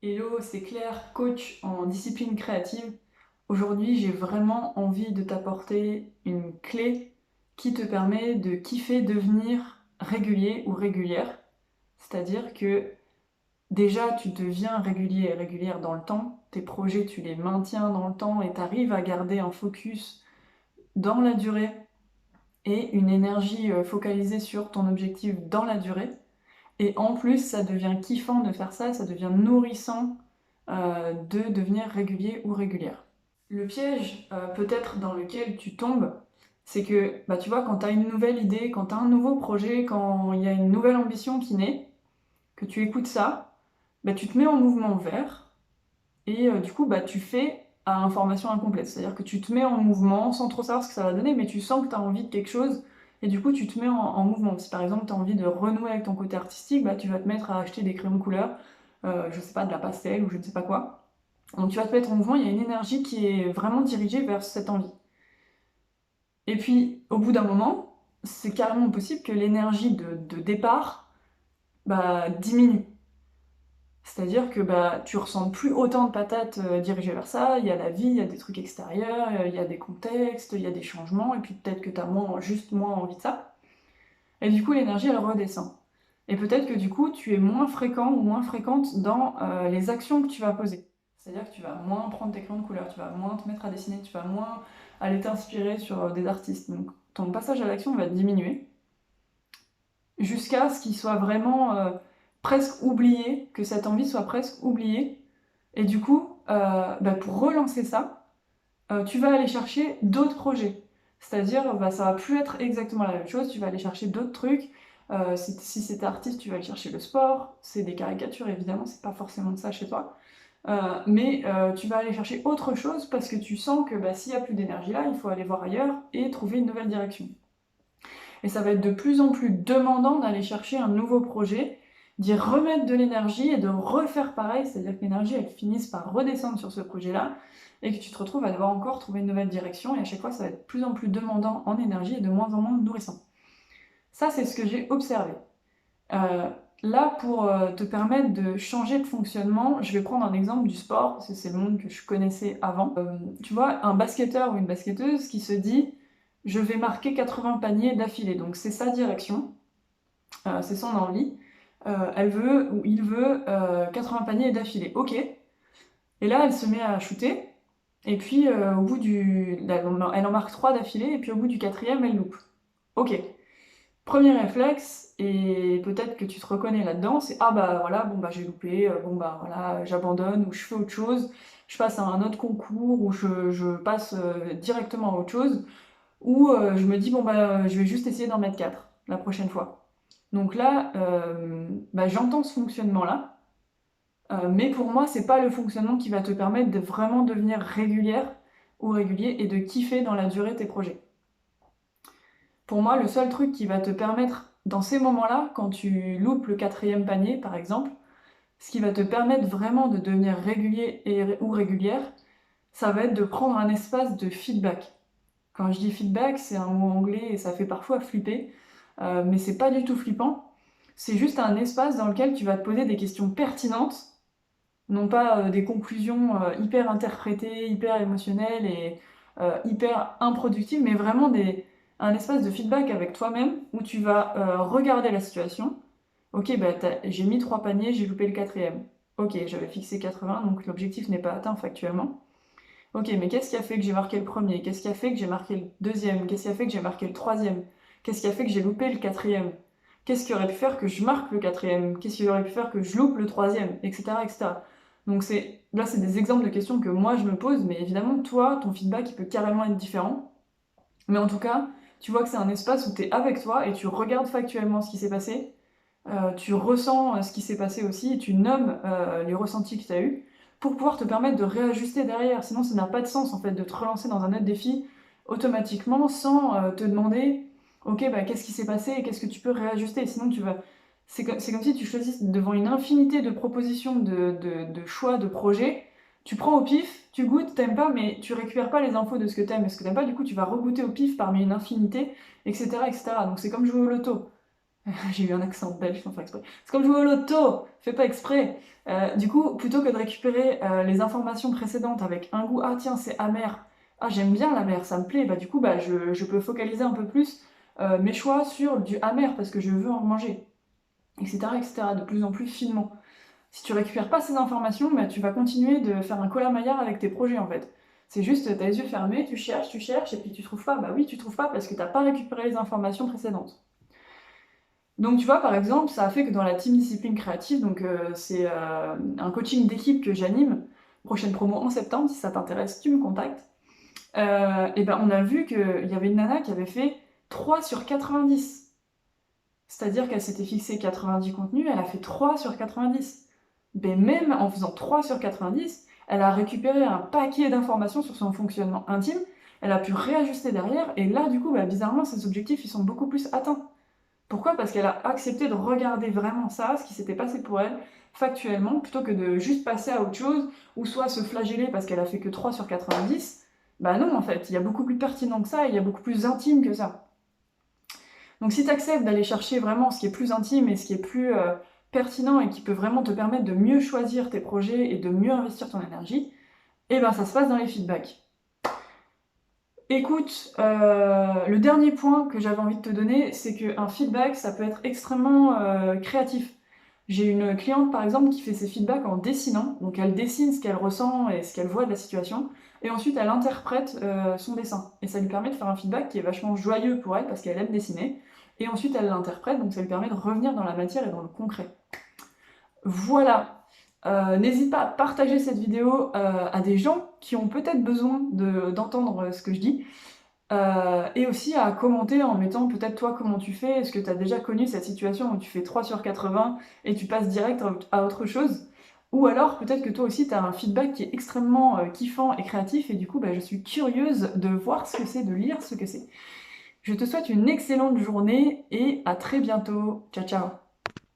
Hello, c'est Claire, coach en discipline créative. Aujourd'hui, j'ai vraiment envie de t'apporter une clé qui te permet de kiffer devenir régulier ou régulière. C'est-à-dire que déjà, tu deviens régulier et régulière dans le temps. Tes projets, tu les maintiens dans le temps et tu arrives à garder un focus dans la durée et une énergie focalisée sur ton objectif dans la durée. Et en plus, ça devient kiffant de faire ça, ça devient nourrissant de devenir régulier ou régulière. Le piège peut-être dans lequel tu tombes, c'est que bah, tu vois, quand tu as une nouvelle idée, quand tu as un nouveau projet, quand il y a une nouvelle ambition qui naît, que tu écoutes ça, bah, tu te mets en mouvement vert et du coup bah, tu fais à information incomplète. C'est-à-dire que tu te mets en mouvement sans trop savoir ce que ça va donner, mais tu sens que tu as envie de quelque chose et du coup tu te mets en mouvement. Si par exemple tu as envie de renouer avec ton côté artistique, bah, tu vas te mettre à acheter des crayons de couleur, je sais pas, de la pastel ou je ne sais pas quoi. Donc tu vas te mettre en mouvement, il y a une énergie qui est vraiment dirigée vers cette envie. Et puis au bout d'un moment, c'est carrément possible que l'énergie de départ bah, diminue. C'est-à-dire que bah, tu ressens plus autant de patates dirigées vers ça, il y a la vie, il y a des trucs extérieurs, il y a des contextes, il y a des changements, et puis peut-être que tu as juste moins envie de ça. Et du coup, l'énergie, elle redescend. Et peut-être que du coup, tu es moins fréquent ou moins fréquente dans les actions que tu vas poser. C'est-à-dire que tu vas moins prendre tes crayons de couleur, tu vas moins te mettre à dessiner, tu vas moins aller t'inspirer sur des artistes. Donc ton passage à l'action va diminuer jusqu'à ce qu'il soit vraiment presque oublié, que cette envie soit presque oubliée. Et du coup, bah, pour relancer ça, tu vas aller chercher d'autres projets. C'est-à-dire, bah, ça va plus être exactement la même chose, tu vas aller chercher d'autres trucs. Si c'est artiste, tu vas aller chercher le sport, c'est des caricatures évidemment, c'est pas forcément de ça chez toi. Mais tu vas aller chercher autre chose parce que tu sens que bah, s'il n'y a plus d'énergie là, il faut aller voir ailleurs et trouver une nouvelle direction. Et ça va être de plus en plus demandant d'aller chercher un nouveau projet, d'y remettre de l'énergie et de refaire pareil, c'est-à-dire que l'énergie elle finisse par redescendre sur ce projet-là et que tu te retrouves à devoir encore trouver une nouvelle direction et à chaque fois ça va être de plus en plus demandant en énergie et de moins en moins nourrissant. Ça c'est ce que j'ai observé. Euh, Là, pour te permettre de changer de fonctionnement, je vais prendre un exemple du sport, parce que c'est le monde que je connaissais avant. Tu vois, un basketteur ou une basketteuse qui se dit je vais marquer 80 paniers d'affilée, donc c'est sa direction, c'est son envie. Elle veut ou il veut 80 paniers d'affilée. Ok. Et là, elle se met à shooter, et puis au bout du. Elle en marque 3 d'affilée, et puis au bout du quatrième, elle loupe. Ok. Premier réflexe, et peut-être que tu te reconnais là-dedans, c'est ah bah voilà, bon bah j'ai loupé, bon bah voilà, j'abandonne, ou je fais autre chose, je passe à un autre concours, ou je passe directement à autre chose, ou je me dis bon bah je vais juste essayer d'en mettre 4 la prochaine fois. Donc là, bah, j'entends ce fonctionnement-là, mais pour moi, c'est pas le fonctionnement qui va te permettre de vraiment devenir régulière ou régulier et de kiffer dans la durée tes projets. Pour moi, le seul truc qui va te permettre, dans ces moments-là, quand tu loupes le quatrième panier, par exemple, ce qui va te permettre vraiment de devenir régulier ou régulière, ça va être de prendre un espace de feedback. Quand je dis feedback, c'est un mot anglais et ça fait parfois flipper, mais c'est pas du tout flippant. C'est juste un espace dans lequel tu vas te poser des questions pertinentes, non pas des conclusions hyper interprétées, hyper émotionnelles et hyper improductives, mais vraiment un espace de feedback avec toi-même où tu vas regarder la situation. Ok, bah, j'ai mis 3 paniers, j'ai loupé le quatrième. Ok, j'avais fixé 80, donc l'objectif n'est pas atteint factuellement. Ok, mais qu'est-ce qui a fait que j'ai marqué le premier? Qu'est-ce qui a fait que j'ai marqué le deuxième? Qu'est-ce qui a fait que j'ai marqué le troisième? Qu'est-ce qui a fait que j'ai loupé le quatrième? Qu'est-ce qui aurait pu faire que je marque le quatrième? Qu'est-ce qui aurait pu faire que je loupe le troisième? Etc. etc. Donc là, c'est des exemples de questions que moi je me pose, mais évidemment, toi, ton feedback, il peut carrément être différent. Mais en tout cas, tu vois que c'est un espace où tu es avec toi et tu regardes factuellement ce qui s'est passé, tu ressens ce qui s'est passé aussi, et tu nommes les ressentis que tu as eus pour pouvoir te permettre de réajuster derrière. Sinon, ça n'a pas de sens en fait de te relancer dans un autre défi automatiquement sans te demander ok, bah, qu'est-ce qui s'est passé et qu'est-ce que tu peux réajuster. Sinon, c'est comme si tu choisisses devant une infinité de propositions, de choix, de projets. Tu prends au pif, tu goûtes, t'aimes pas, mais tu récupères pas les infos de ce que t'aimes et ce que t'aimes pas, du coup tu vas regoûter au pif parmi une infinité, etc. etc. Donc c'est comme jouer au loto. J'ai eu un accent belge sans faire exprès. C'est comme jouer au loto, fais pas exprès. Du coup, plutôt que de récupérer les informations précédentes avec un goût, ah tiens, c'est amer, ah j'aime bien l'amer, ça me plaît, bah du coup, bah, je peux focaliser un peu plus mes choix sur du amer parce que je veux en manger, etc., etc., de plus en plus finement. Si tu récupères pas ces informations, bah, tu vas continuer de faire un colamaillard avec tes projets en fait. C'est juste, t'as les yeux fermés, tu cherches, et puis tu trouves pas. Bah oui, tu trouves pas parce que t'as pas récupéré les informations précédentes. Donc tu vois, par exemple, ça a fait que dans la team discipline créative, donc c'est un coaching d'équipe que j'anime, prochaine promo en septembre, si ça t'intéresse, tu me contactes. Et ben on a vu qu'il y avait une nana qui avait fait 3 sur 90. C'est-à-dire qu'elle s'était fixé 90 contenus, elle a fait 3 sur 90. Mais même en faisant 3 sur 90, elle a récupéré un paquet d'informations sur son fonctionnement intime, elle a pu réajuster derrière, et là, du coup, bah, bizarrement, ses objectifs, ils sont beaucoup plus atteints. Pourquoi? Parce qu'elle a accepté de regarder vraiment ça, ce qui s'était passé pour elle, factuellement, plutôt que de juste passer à autre chose, ou soit se flageller parce qu'elle a fait que 3 sur 90. Bah non, en fait, il y a beaucoup plus pertinent que ça, et il y a beaucoup plus intime que ça. Donc si tu acceptes d'aller chercher vraiment ce qui est plus intime et ce qui est plus pertinent et qui peut vraiment te permettre de mieux choisir tes projets et de mieux investir ton énergie, et ben ça se passe dans les feedbacks. Écoute, le dernier point que j'avais envie de te donner, c'est qu'un feedback, ça peut être extrêmement créatif. J'ai une cliente par exemple qui fait ses feedbacks en dessinant, donc elle dessine ce qu'elle ressent et ce qu'elle voit de la situation, et ensuite elle interprète son dessin. Et ça lui permet de faire un feedback qui est vachement joyeux pour elle parce qu'elle aime dessiner, et ensuite elle l'interprète, donc ça lui permet de revenir dans la matière et dans le concret. Voilà. N'hésite pas à partager cette vidéo à des gens qui ont peut-être besoin d'entendre ce que je dis. Et aussi à commenter en mettant peut-être toi comment tu fais, est-ce que tu as déjà connu cette situation où tu fais 3 sur 80 et tu passes direct à autre chose? Ou alors peut-être que toi aussi tu as un feedback qui est extrêmement kiffant et créatif et du coup bah, je suis curieuse de voir ce que c'est, de lire ce que c'est. Je te souhaite une excellente journée et à très bientôt. Ciao ciao!